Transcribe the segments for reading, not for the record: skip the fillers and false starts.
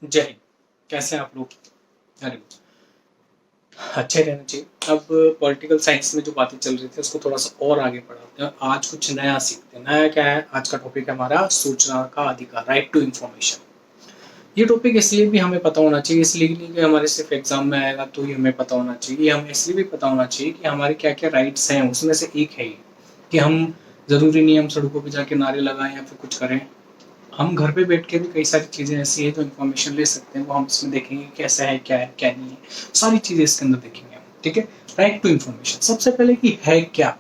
जय हिंद। कैसे हैं आप लोग? अरे अच्छे रहना चाहिए। अब पॉलिटिकल साइंस में जो बातें चल रही थी उसको थोड़ा सा और आगे बढ़ाते हैं। आज कुछ नया सीखते हैं। नया क्या है? आज का टॉपिक है हमारा सूचना का अधिकार, राइट टू इन्फॉर्मेशन। ये टॉपिक इसलिए भी हमें पता होना चाहिए, इसलिए नहीं कि हमारे सिर्फ एग्जाम में आएगा तो ही हमें पता होना चाहिए। ये हमें इसलिए भी पता होना चाहिए कि हमारे क्या क्या राइट्स हैं। उसमें से एक है ये कि हम ज़रूरी नहीं हम सड़कों पर जाके नारे लगाएं या फिर कुछ करें। हम घर पे बैठ के भी कई सारी चीज़ें ऐसी है जो इन्फॉर्मेशन ले सकते हैं, वो हम इसमें देखेंगे कैसा है, क्या नहीं है। सारी चीज़ें इसके अंदर देखेंगे हम। ठीक है, राइट टू इन्फॉर्मेशन। सबसे पहले कि है क्या,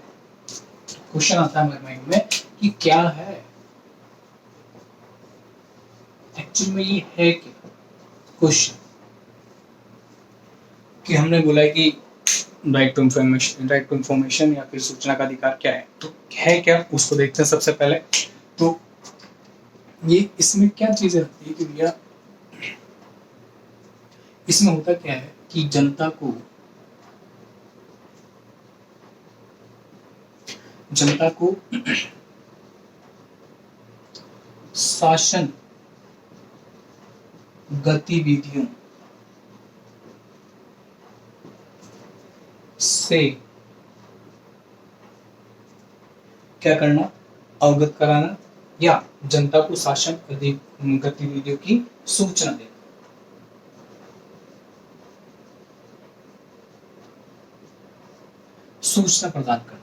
क्वेश्चन आता है हमारे माइंड में कि क्या है एक्चुअली में, ये है क्या क्वेश्चन। कि हमने बोला है कि राइट टू इन्फॉर्मेशन या फिर सूचना का अधिकार क्या है, तो है क्या उसको देखते हैं सबसे पहले। तो ये इसमें क्या चीजें होती है कि भैया इसमें होता क्या है कि जनता को शासन गतिविधियों से क्या करना, अवगत कराना, या जनता को शासन गतिविधियों की सूचना देना। सूचना प्रदान करना।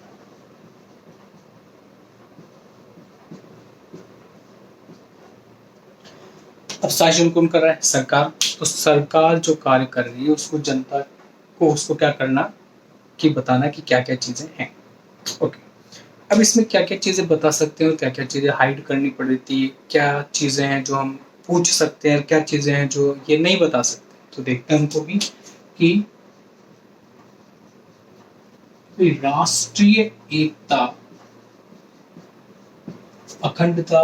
अब शासन कौन कर रहा है? सरकार। तो सरकार जो कार्य कर रही है उसको जनता को उसको क्या करना कि बताना कि क्या क्या चीजें हैं। ओके, अब इसमें क्या क्या चीजें बता सकते हैं और क्या क्या चीजें हाइड करनी पड़ती है, क्या चीजें हैं जो हम पूछ सकते हैं, क्या चीजें हैं जो ये नहीं बता सकते। तो देखते हैं उनको भी कि राष्ट्रीय एकता, अखंडता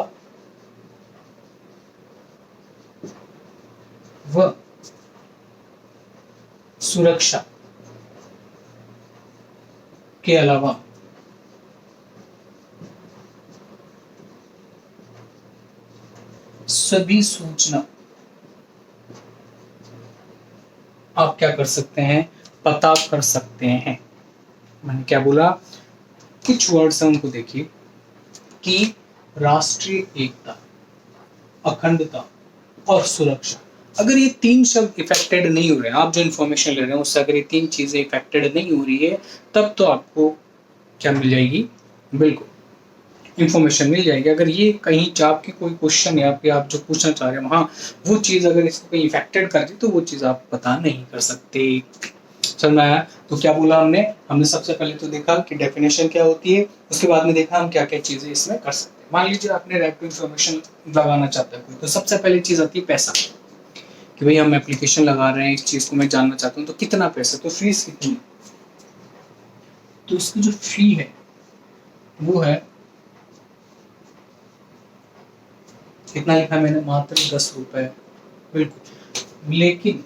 व सुरक्षा के अलावा सभी सूचना आप क्या कर सकते हैं, पता कर सकते हैं। मैंने क्या बोला, कुछ वर्ड्स हैं उनको देखिए कि राष्ट्रीय एकता, अखंडता और सुरक्षा। अगर ये तीन शब्द इफेक्टेड नहीं हो रहे हैं, आप जो इन्फॉर्मेशन ले रहे हैं उससे अगर ये तीन चीजें इफेक्टेड नहीं हो रही है, तब तो आपको क्या मिल जाएगी, बिल्कुल इन्फॉर्मेशन मिल जाएगी। अगर ये कहीं आपके कोई क्वेश्चन या फिर आप जो पूछना चाह रहे हैं वहां वो चीज अगर इसको कहीं इफेक्टेड कर दी तो वो चीज आप पता नहीं कर सकते। समझ में आया? तो क्या बोला हमने सबसे पहले तो देखा कि डेफिनेशन क्या होती है, उसके बाद में देखा हम क्या क्या चीजें इसमें कर सकते हैं। मान लीजिए आपने राइट टू इन्फॉर्मेशन लगाना चाहता है कोई, तो सबसे पहली चीज आती है पैसा, कि भाई हम एप्लीकेशन लगा रहे हैं, इस चीज को मैं जानना चाहता हूँ तो कितना पैसा, तो फीस कितनी। तो इसकी जो फी है वो है, कितना लिखा मैंने, मात्र 10 रुपए। बिल्कुल, लेकिन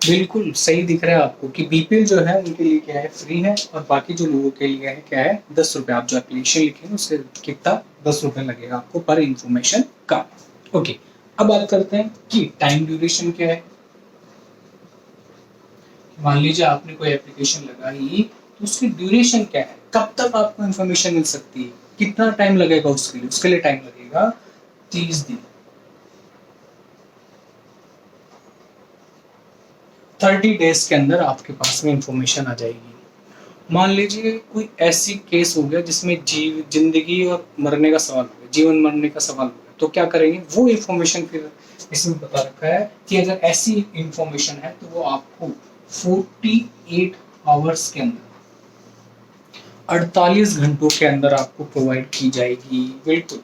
बिल्कुल सही दिख रहा है आपको कि बीपीएल जो है उनके लिए क्या है, फ्री है, और बाकी जो लोगों के लिए है क्या है, 10 रुपए। आप जो एप्लीकेशन लिखेंगे उससे कितना, 10 रुपए लगेगा आपको पर इंफॉर्मेशन का। ओके, अब बात करते हैं कि टाइम ड्यूरेशन क्या है। मान लीजिए आपने कोई एप्लीकेशन लगाई तो उसकी ड्यूरेशन क्या है, कब तक आपको इंफॉर्मेशन मिल सकती है, कितना टाइम लगेगा उसके लिए टाइम लगेगा 30 दिन। 30 डेज के अंदर आपके पास में इंफॉर्मेशन आ जाएगी। मान लीजिए कोई ऐसी केस हो गया जिसमें जिंदगी और मरने का सवाल हो गया, जीवन मरने का सवाल हो गया, तो क्या करेंगे, वो इंफॉर्मेशन फिर इसमें बता रखा है कि अगर ऐसी इंफॉर्मेशन है तो वो आपको 48 आवर्स के अंदर, 48 घंटों के अंदर आपको प्रोवाइड की जाएगी। बिल्कुल,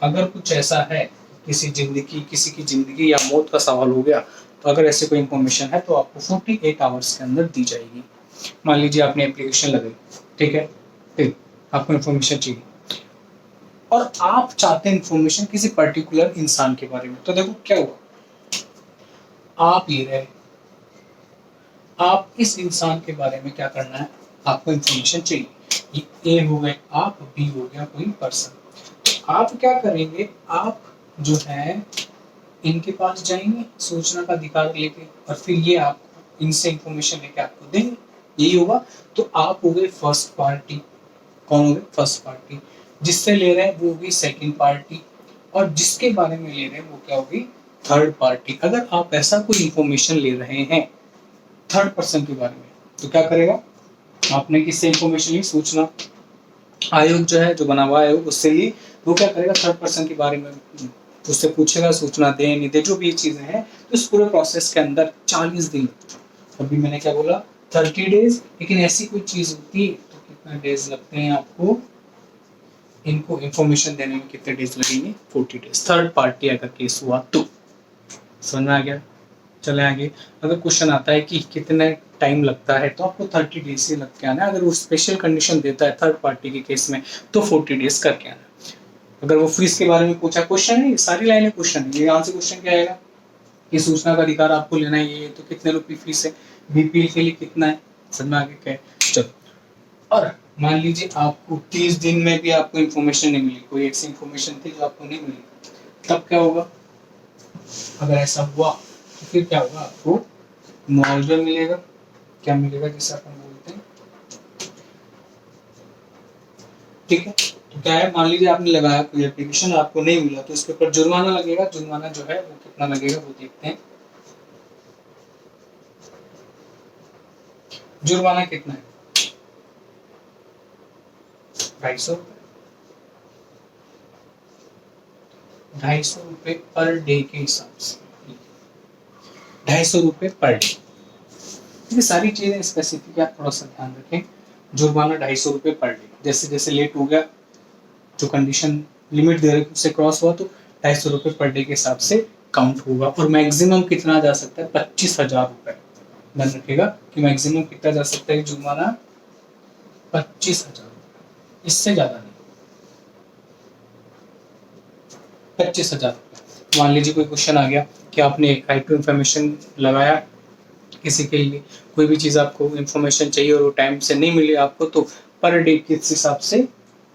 अगर कुछ ऐसा है, किसी की जिंदगी या मौत का सवाल हो गया, तो अगर ऐसे कोई इंफॉर्मेशन है तो आपको 48 आवर्स के अंदर दी जाएगी। मान लीजिए आपने एप्लीकेशन लगाई, ठीक है, फिर आपको इन्फॉर्मेशन चाहिए और आप चाहते हैं इन्फॉर्मेशन किसी पर्टिकुलर इंसान के बारे में, तो देखो क्या हुआ, आप ये रहे, आप इस इंसान के बारे में क्या करना है, आपको इन्फॉर्मेशन चाहिए। ए हो गए आप, बी हो गया कोई पर्सन। आप क्या करेंगे, आप जो है इनके पास जाएंगे सूचना का अधिकार लेके, और फिर ये आप इनसे इंफॉर्मेशन लेके आपको देंगे, यही होगा। तो आप हो गए फर्स्ट पार्टी। कौन हो गए, फर्स्ट पार्टी। जिससे ले रहे हैं वो होगी सेकंड पार्टी, और जिसके बारे में ले रहे हैं वो क्या होगी, थर्ड पार्टी। अगर आप ऐसा कोई इंफॉर्मेशन ले रहे हैं थर्ड पर्सन के बारे में, तो क्या करेगा, आपने किससे इंफॉर्मेशन ली, सूचना आयोग जो है, जो बना हुआ आयोग, उससे ली। वो क्या करेगा, थर्ड पर्सन के बारे में उससे पूछेगा, सूचना दे नहीं दे, जो भी चीजें हैं। तो इस पूरे प्रोसेस के अंदर 40 दिन, अभी मैंने क्या बोला 30 डेज, लेकिन ऐसी कोई चीज होती है तो कितना डेज लगते हैं आपको, इनको इंफॉर्मेशन देने में कितने डेज लगेंगे, 40 डेज। थर्ड पार्टी अगर केस हुआ तो, समझ में आ गया। चले आगे। अगर क्वेश्चन आता है कि कितने टाइम लगता है, तो आपको 30 डेज से लग के आना है। अगर वो स्पेशल कंडीशन देता है थर्ड पार्टी के केस में, तो 40 डेज करके आना। अगर वो फीस के बारे में पूछा, क्वेश्चन है, सारी लाइनें क्वेश्चन है, यहाँ से क्वेश्चन क्या आएगा, ये सूचना का अधिकार आपको लेना है, ये तो कितने रुपए फीस है, बीपीएल के लिए कितना है, समझ में आगे क्या है। चलो, और मान लीजिए आपको 30 दिन में भी आपको इन्फॉर्मेशन नहीं मिली, कोई ऐसी इन्फॉर्मेशन थी जो आपको नहीं मिली, तब क्या होगा, अगर ऐसा हुआ तो फिर क्या होगा, आपको मुआवजा मिलेगा। क्या मिलेगा, जिसे अपन बोलते हैं, ठीक है। तो क्या है, मान लीजिए आपने लगाया कोई एप्लीकेशन, आपको नहीं मिला, तो इसके ऊपर जुर्माना लगेगा। जुर्माना जो है वो कितना लगेगा, वो देखते हैं। जुर्माना कितना है, 250 रुपए, 250 रुपए पर डे के हिसाब से, 250 रुपए पर डे। ये सारी चीजें स्पेसिफिक है, आप थोड़ा सा ध्यान रखें। जुर्माना 250 रुपए पर डे, जैसे जैसे लेट हो गया, जो कंडीशन लिमिट दे रहे उससे क्रॉस हुआ, तो 250 रुपए पर डे के हिसाब से काउंट होगा। और मैक्सिमम कितना जा सकता है, 25,000 रुपए। ध्यान रखिएगा कि मैक्सिमम कितना जा सकता है जुर्माना, 25,000, इससे ज्यादा नहीं, 25,000 रुपए। मान लीजिए कोई क्वेश्चन आ गया कि आपने एक राइट टू इन्फॉर्मेशन लगाया किसी के लिए, कोई भी चीज़ आपको इन्फॉर्मेशन चाहिए और वो टाइम से नहीं मिली आपको, तो पर डे के हिसाब से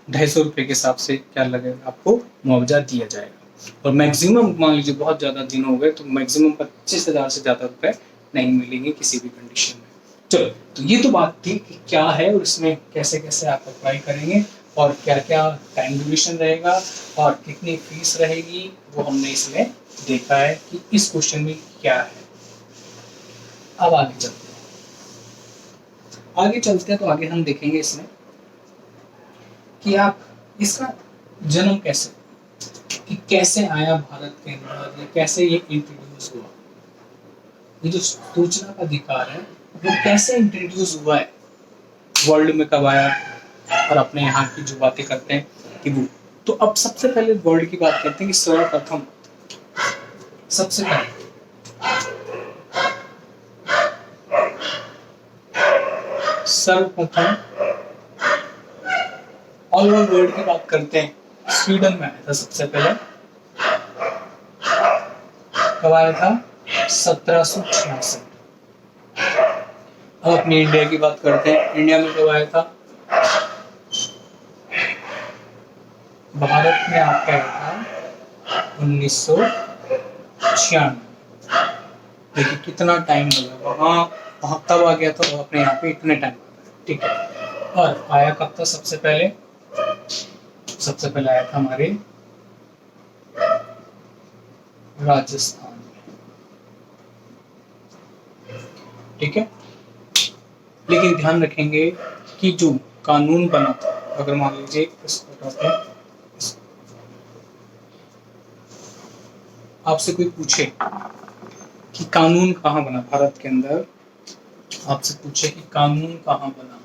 250 रुपये के हिसाब से क्या लगेगा, आपको मुआवजा दिया जाएगा। और मैक्सिमम मान लीजिए बहुत ज़्यादा दिन हो गए, तो मैक्सिमम 25,000 से ज़्यादा रुपए नहीं मिलेंगे किसी भी कंडीशन में। चलो, तो ये तो बात थी कि क्या है और इसमें कैसे कैसे आप अप्लाई करेंगे, और क्या क्या टाइम ड्यूरेशन रहेगा, और कितनी फीस रहेगी, वो हमने इसमें देखा है कि इस क्वेश्चन में क्या है। अब आगे चलते हैं, तो आगे हम देखेंगे इसमें कि आप इसका जन्म कैसे, कि कैसे आया भारत के अंदर, या कैसे ये इंट्रोड्यूस हुआ। ये जो सूचना का अधिकार है वो कैसे इंट्रोड्यूस हुआ है, वर्ल्ड में कब आया, और अपने यहाँ की जो बातें करते हैं कि वो। तो अब सबसे पहले वर्ल्ड की बात करते हैं कि सर्वप्रथम, सबसे पहले सर्वप्रथम ऑल ओवर वर्ल्ड की बात करते हैं, स्वीडन में आया था सबसे पहले। कब आया था, 1766। अब अपनी इंडिया की बात करते हैं, इंडिया में कब आया था, भारत में आपका आया था 1996। देखिए कितना टाइम लगा, वहाँ तब आ गया था, अपने यहाँ पे इतने टाइम, ठीक है। और आया कब था, सबसे पहले आया था हमारे राजस्थान में, ठीक है। लेकिन ध्यान रखेंगे कि जो कानून बना था, अगर मान लीजिए इसको हटाते हैं, आपसे कोई पूछे कि कानून कहाँ बना भारत के अंदर, आपसे पूछे कि कानून कहाँ बना,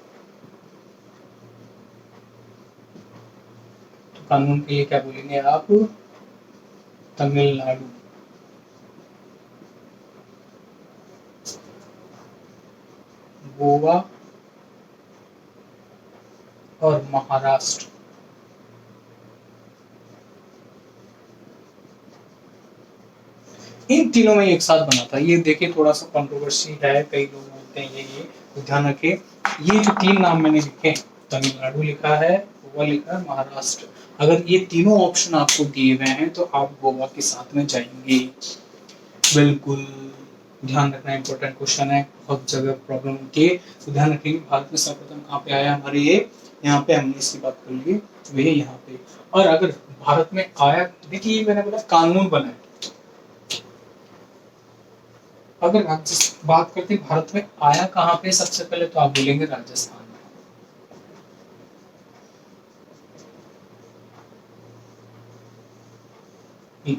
तो कानून के लिए क्या बोलेंगे आप, तमिलनाडु, गोवा और महाराष्ट्र। इन तीनों में एक साथ बना था। ये देखिए थोड़ा सा कंट्रोवर्सी है, कई लोग बोलते हैं ये तो ध्यान रखिए, ये जो 3 नाम मैंने लिखे तमिलनाडु लिखा है, गोवा लिखा है, महाराष्ट्र। अगर ये तीनों ऑप्शन आपको दिए हुए हैं तो आप गोवा के साथ में जाएंगे। बिल्कुल ध्यान रखना, इंपॉर्टेंट क्वेश्चन है, बहुत जगह प्रॉब्लम होती है, तो ध्यान रखेंगे। भारत में सर्वप्रथम कहाँ पे आया हमारे ये, यहाँ पे हमने इसकी बात कर ली, वे यहाँ पे। और अगर भारत में आया, देखिए मैंने बोला कानून बना है, अगर बात करते भारत में आया कहाँ पे सबसे पहले, तो आप बोलेंगे राजस्थान में।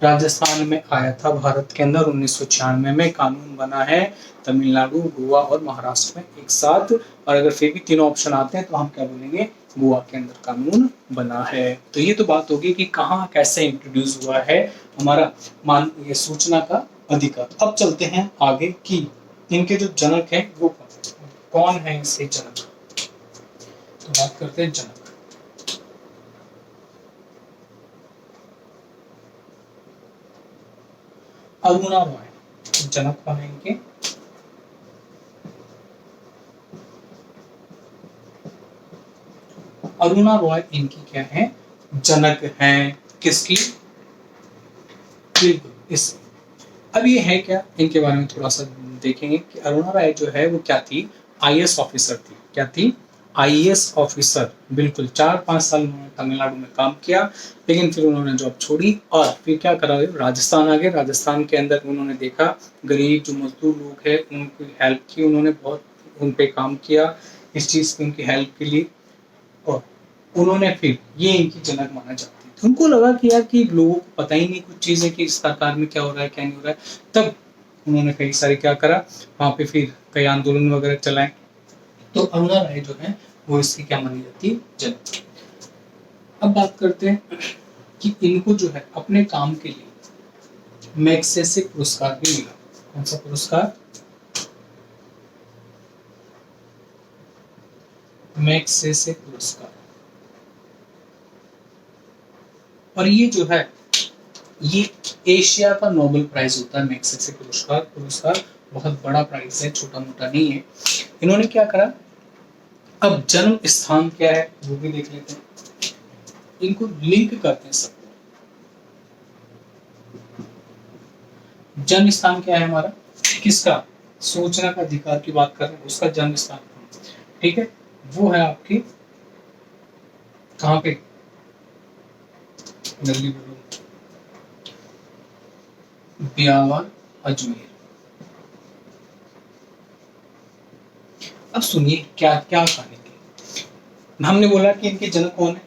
राजस्थान में आया था भारत के अंदर 1996 में, कानून बना है तमिलनाडु, गोवा और महाराष्ट्र में एक साथ। और अगर फिर भी तीनों ऑप्शन आते हैं तो हम क्या बोलेंगे, गोवा के अंदर कानून बना है। तो ये तो बात होगी कि कहाँ कैसे इंट्रोड्यूस हुआ है हमारा ये सूचना का अधिकार। अब चलते हैं आगे कि इनके जो जनक है वो कौन है, इसके जनक। तो बात करते हैं जनक। अरुणा रॉय जनक कौन है इनके, अरुणा रॉय इनकी क्या है, जनक है। किसकी, बिल्कुल इस। अब ये है क्या, इनके बारे में थोड़ा सा देखेंगे कि अरुणा राय जो है वो क्या थी, आईएएस ऑफिसर थी। क्या थी, आईएएस ऑफिसर। बिल्कुल 4-5 साल उन्होंने तमिलनाडु में काम किया, लेकिन फिर उन्होंने जॉब छोड़ी और फिर क्या करा, राजस्थान आ गए। राजस्थान के अंदर उन्होंने देखा गरीब जो मजदूर लोग हैं उनकी हेल्प की, उन्होंने बहुत उन पे काम किया, इस चीज़ की उनकी हेल्प के लिए। और उन्होंने फिर ये इनकी जनक माना जाती है। उनको लगा कि यार कि लोगों को पता ही नहीं कुछ चीज़ें कि सरकार में क्या हो रहा है क्या नहीं हो रहा है, तब उन्होंने कई सारे क्या करा, वहाँ पे फिर कई आंदोलन वगैरह चलाए। तो अरुणा राय जो है वो इसकी क्या मानी जाती है, जनक। अब बात करते हैं कि इनको जो है अपने काम के लिए मैग्सेसे पुरस्कार भी मिला। कौन सा पुरस्कार, मैग्सेसे पुरस्कार। और ये जो है ये एशिया का नोबेल प्राइज होता है। मैग्सेसे पुरस्कार बहुत बड़ा प्राइज है, छोटा मोटा नहीं है। इन्होंने क्या करा, अब जन्म स्थान क्या है वो भी देख लेते हैं, इनको लिंक करते हैं सबको। जन्म स्थान क्या है हमारा, किसका, सूचना का अधिकार की बात कर रहे हैं, उसका जन्म स्थान, ठीक है, वो है आपके कहाँ पे, जल्दी बोलो, ब्यावर अजमेर। अब सुनिए क्या क्या कहानी थी। हमने बोला कि इनके जनक कौन है,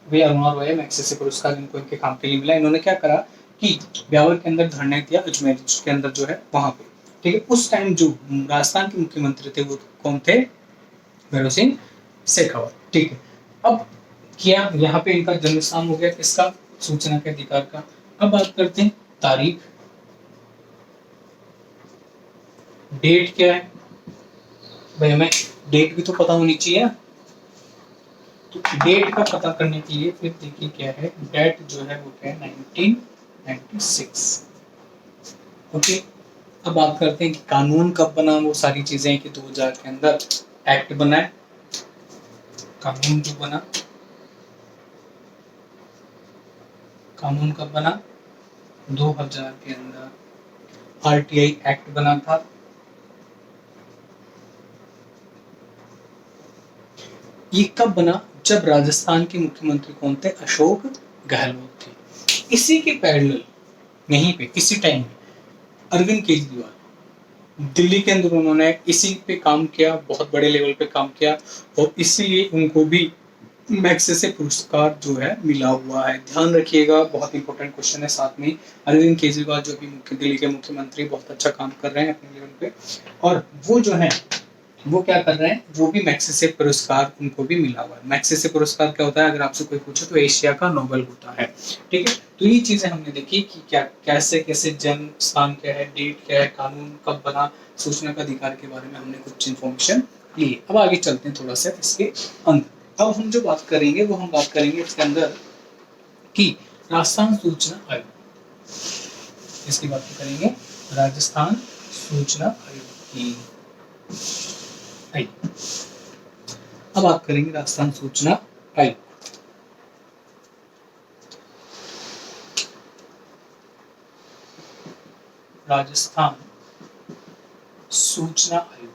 वे अरुणा रॉय। मैग्सेसे पुरस्कार इनको इनके काम के लिए मिला। इन्होंने क्या करा कि ब्यावर के अंदर धरने दिया, अजमेर के अंदर जो है वहां पे, ठीक है। उस टाइम जो राजस्थान के मुख्यमंत्री थे वो कौन थे, भैरव सिंह शेखावत, ठीक है। अब किया, यहाँ पे इनका जन्म स्थान हो गया किसका, सूचना के अधिकार का। अब बात करते हैं तारीख, डेट क्या है, भाई हमें डेट भी तो पता होनी चाहिए। तो डेट का पता करने के लिए फिर देखिए क्या है, डेट जो है वो क्या है, 1996। ओके। अब बात करते हैं कि कानून कब बना, वो सारी चीजें कि 2000 के अंदर एक्ट बना है। कानून जो बना, कानून कब बना, 2000 के अंदर आरटीआई एक्ट बना था। ये कब बना, जब राजस्थान के मुख्यमंत्री कौन थे, अशोक गहलोत थे। इसी के पैरेलल यहीं पे इसी टाइम अरविंद केजरीवाल दिल्ली के अंदर उन्होंने इसी पे काम किया, बहुत बड़े लेवल पे काम किया, और इसीलिए उनको भी मैग्सेसे पुरस्कार जो है मिला हुआ है। ध्यान रखिएगा, बहुत इंपॉर्टेंट क्वेश्चन है। साथ में अरविंद केजरीवाल जो भी दिल्ली के मुख्यमंत्री बहुत अच्छा काम कर रहे हैं अपने लेवल पे, और वो जो है वो क्या कर रहे हैं, वो भी मैग्सेसे पुरस्कार उनको भी मिला हुआ है। मैग्सेसे पुरस्कार क्या होता है, अगर आपसे कोई पूछे तो एशिया का नोबेल होता है, ठीक है। तो ये चीजें हमने देखी कि क्या कैसे कैसे जन्म स्थान क्या है, डेट क्या है, कानून कब बना, सूचना का अधिकार के बारे में हमने कुछ इन्फॉर्मेशन ली। अब आगे चलते हैं थोड़ा सा इसके अंदर। अब हम जो बात करेंगे वो हम बात करेंगे इसके अंदर कि राजस्थान सूचना आयोग, इसकी बात करेंगे राजस्थान सूचना आयोग की। अब बात करेंगे राजस्थान सूचना आयोग। राजस्थान सूचना आयोग।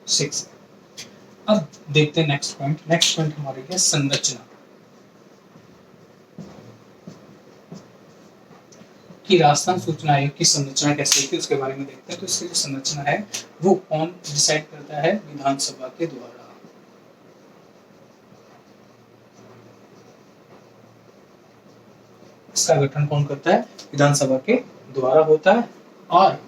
सिक्स। अब देखते हैं नेक्स्ट पॉइंट। नेक्स्ट पॉइंट हमारे क्या, संरचना, कि राजस्थान सूचना आयोग की संरचना कैसे होती है उसके बारे में देखते हैं। तो इसकी जो संरचना है वो कौन डिसाइड करता है, विधानसभा के द्वारा। इसका गठन कौन करता है, विधानसभा के द्वारा होता है। और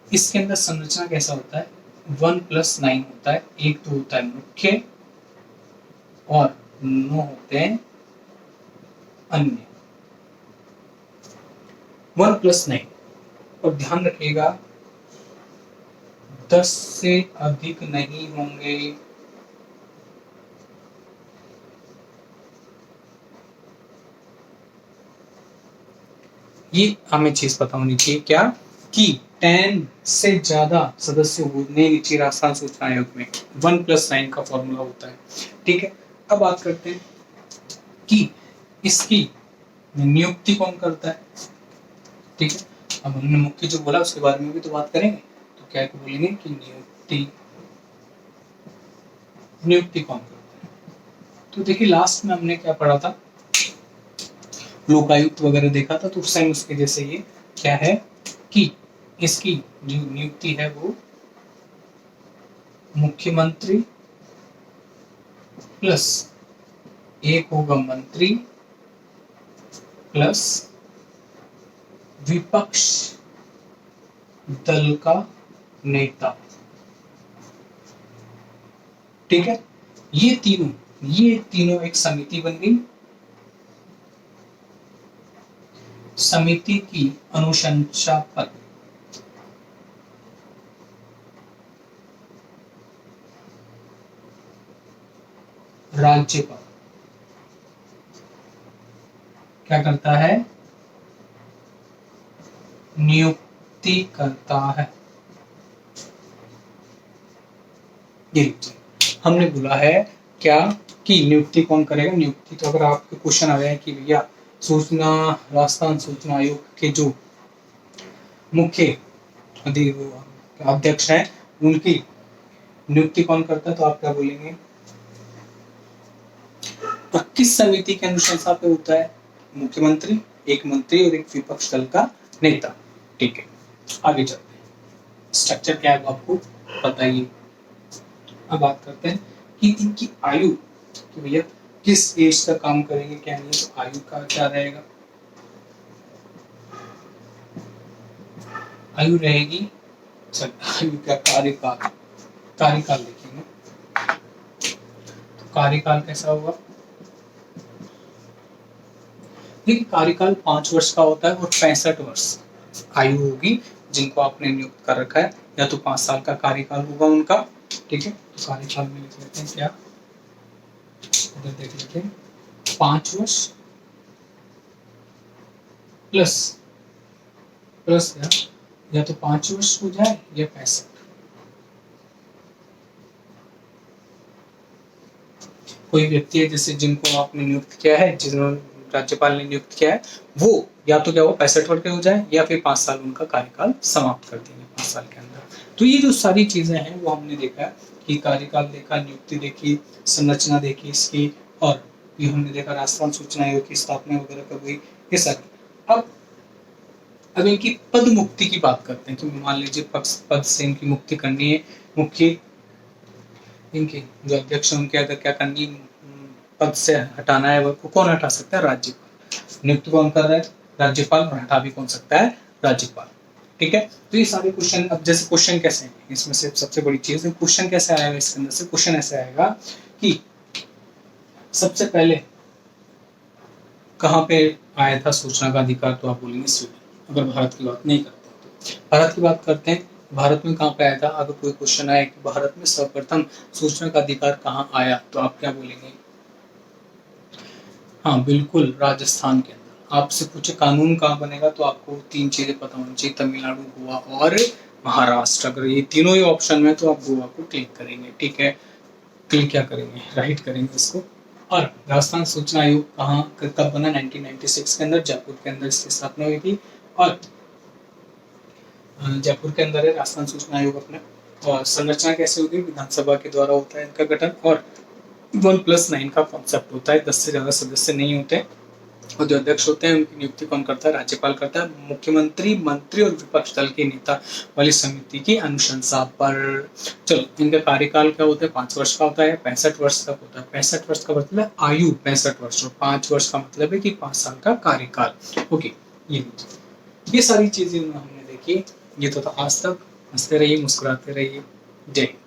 इसके अंदर संरचना कैसा होता है, 1+9 होता है। एक तो होता है मुख्य और 9 होते हैं अन्य। 1+9, और ध्यान रखिएगा 10 से अधिक नहीं होंगे। ये हमें चीज पता होनी चाहिए क्या, कि 10 से ज्यादा सदस्य होने नहीं चाहिए राजस्थान सूचना आयोग में। 1+9 का फॉर्मूला होता है। ठीक है, अब बात करते हैं कि इसकी नियुक्ति कौन करता है। ठीक है, अब हमने मुख्य जो बोला उसके बारे में भी तो बात करेंगे। तो क्या बोलेंगे कि नियुक्ति कौन करता है। तो देखिए लास्ट में हमने क्या पढ़ा था, लोकायुक्त वगैरह देखा था। तो उस टाइम उसके जैसे ये क्या है कि इसकी जो नियुक्ति है वो मुख्यमंत्री प्लस एक होगा मंत्री प्लस विपक्ष दल का नेता। ठीक है, ये तीनों एक समिति बन गई। समिति की अनुशंसा पर राज्यपाल क्या करता है, नियुक्ति करता है। ये हमने बोला है क्या कि नियुक्ति कौन करेगा। नियुक्ति तो अगर आपके क्वेश्चन आ गया कि भैया राजस्थान सूचना आयोग के जो मुख्य अध्यक्ष हैं उनकी नियुक्ति कौन करता है, तो आप क्या बोलेंगे, किस समिति के अनुशंसा पे होता है, मुख्यमंत्री, एक मंत्री और एक विपक्ष दल का नेता। ठीक है, आगे चलते हैं। स्ट्रक्चर क्या है आपको पता ही। अब बात करते हैं कि इनकी आयु, कि भैया किस एज तक काम करेंगे क्या नहीं। तो आयु का क्या रहेगा, आयु रहेगी, आयु का कार्यकाल लिखेंगे। तो कार्यकाल कैसा होगा, देखिए कार्यकाल 5 वर्ष का होता है और 65 वर्ष आयु होगी जिनको आपने नियुक्त कर रखा है। या तो 5 साल का कार्यकाल होगा उनका। ठीक है, तो कार्यकाल में लिख लेते हैं क्या, इधर देख लेते हैं 5 वर्ष प्लस या तो 5 वर्ष हो जाए या 65। कोई व्यक्ति है जैसे जिनको आपने नियुक्त किया है, जिन्होंने राज्यपाल ने नियुक्त किया है, वो या तो क्या वो 65 वर्ष के हो जाए या फिर 5 साल उनका कार्यकाल समाप्त कर देंगे 5 साल के अंदर। तो ये जो सारी चीजें हैं वो हमने देखा कि कार्यकाल देखा, नियुक्ति देखी, संरचना देखी इसकी, और ये हमने देखा राजस्थान सूचना आयोग की स्थापना वगैरह कब हुई, ये सारी। अब इनकी पद मुक्ति की बात करते हैं कि मान लीजिए पद से इनकी मुक्ति करनी है। मुख्य इनके जो अध्यक्ष उनके अगर क्या करनी, पद से हटाना है, वो कौन हटा सकता है, राज्यपाल। नियुक्त कौन कर रहा है, राज्यपाल, और हटा भी कौन सकता है, राज्यपाल। ठीक है, तो ये सारे क्वेश्चन। अब जैसे क्वेश्चन कैसे हैं इसमें से सबसे बड़ी चीज है क्वेश्चन कैसे आएगा। इसके अंदर से क्वेश्चन ऐसे आएगा कि सबसे पहले कहाँ पे आया था सूचना का अधिकार, तो आप बोलेंगे स्वीडन। अगर भारत की बात नहीं करते तो भारत की बात करते हैं, भारत में कहाँ पे आया था। अगर कोई क्वेश्चन आए कि भारत में सर्वप्रथम सूचना का अधिकार कहाँ आया, तो आप क्या बोलेंगे, हाँ बिल्कुल राजस्थान के अंदर। आपसे पूछे कानून कहाँ बनेगा तो आपको 3 चीजें पता होनी चाहिए, तमिलनाडु, गोवा और महाराष्ट्र। अगर ये तीनों ही ऑप्शन में तो आप गोवा को क्लिक करेंगे, ठीक है। क्लिक क्या करेंगे, राइट करेंगे इसको। और राजस्थान सूचना आयोग कहाँ कब बना, 1996 के अंदर जयपुर के अंदर इसकी स्थापना हुई थी। और जयपुर के अंदर है राजस्थान सूचना आयोग अपना। और संरचना कैसे होगी, विधानसभा के द्वारा होता है इनका गठन, और 1+9 का कॉन्सेप्ट होता है, 10 से ज्यादा सदस्य नहीं होते। और जो अध्यक्ष होते हैं उनकी नियुक्ति कौन करता है, राज्यपाल करता है, मुख्यमंत्री, मंत्री और विपक्ष दल के नेता वाली समिति की अनुशंसा पर। चलो, इनका कार्यकाल क्या होता है, 5 वर्ष का होता है, 65 वर्ष तक होता है। 65 वर्ष का मतलब है आयु 65 वर्ष, और 5 वर्ष का मतलब है कि 5 साल का कार्यकाल। ओके, ये सारी चीजें हमने देखी। ये तो था आज तक। हंसते रहिए, मुस्कुराते रहिए। जय हिंद।